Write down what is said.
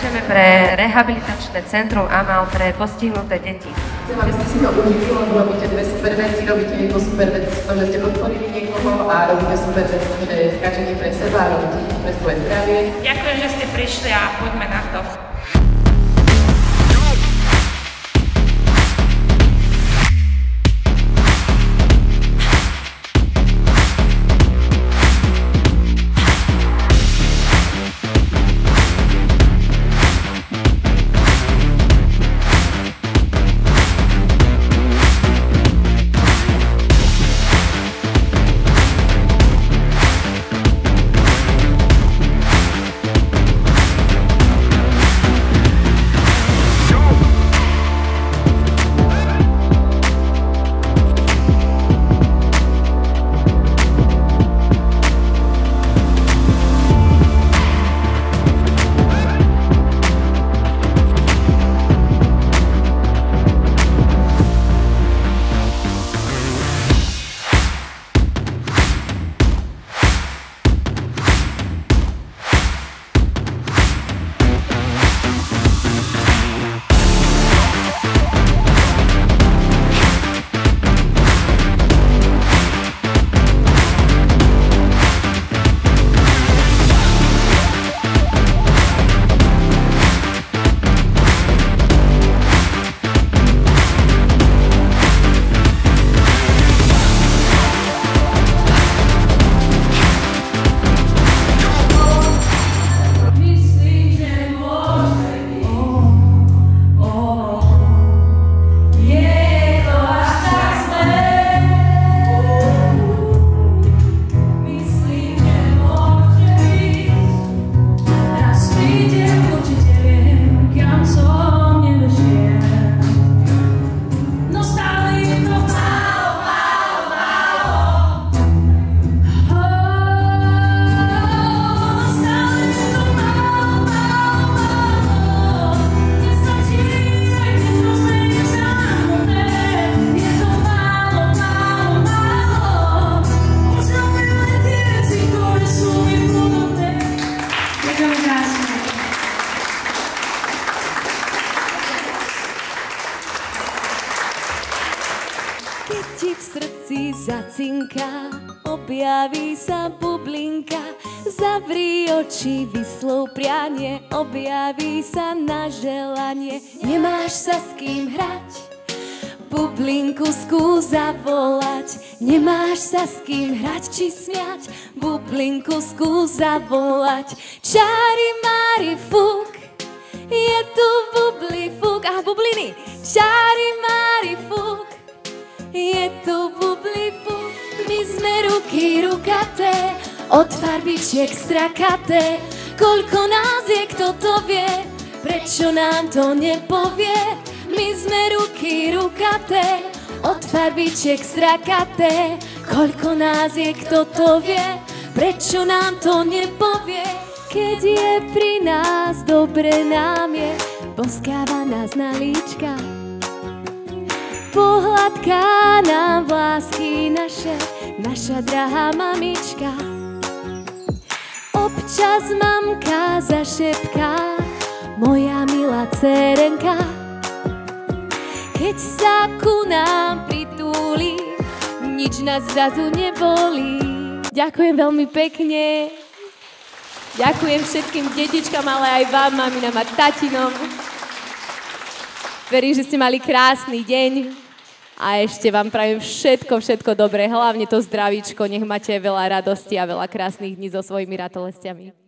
skáčeme pre rehabilitačné centrum AMAL pre postihnuté deti. Chcem, aby ste si to užili, lebo robíte dve super veci, robíte jednu super vec, to, že ste podporili niekoho a robíte super vec, že skáčete pre seba a robíte pre svoje zdravie. Ďakujem, že ste prišli a poďme na to. Keď ti v srdci zacinká, objaví sa bublinka, zavri oči, vyslov prianie, objaví sa na želanie. Nemáš sa s kým hrať, bublinku skús zavolať. Nemáš sa s kým hrať či smiať, bublinku skús zavolať. Čári mári fúk, je tu bubli fúk. Aha, bubliny. Čári mári fúk, je tu bubli fúk. My sme ruky rukaté, od farbičiek strakaté. Koľko nás je, kto to vie, prečo nám to nepovie? My sme ruky rukaté, od farbičiek strakaté. Koľko nás je, kto to vie, prečo nám to nepovie? Keď je pri nás, dobre nám je, boskáva nás na líčka, pohľadká nám vlásky naše, naša drahá mamička. Občas mamka zašepká, moja milá dcerenka, keď sa ku nám pritúli, nič nás zrazu nebolí. Ďakujem veľmi pekne. Ďakujem všetkým detičkám, ale aj vám, maminám a tatinom. Verím, že ste mali krásny deň a ešte vám prajem všetko dobré. Hlavne to zdravíčko, nech máte veľa radosti a veľa krásnych dní so svojimi ratolestiami.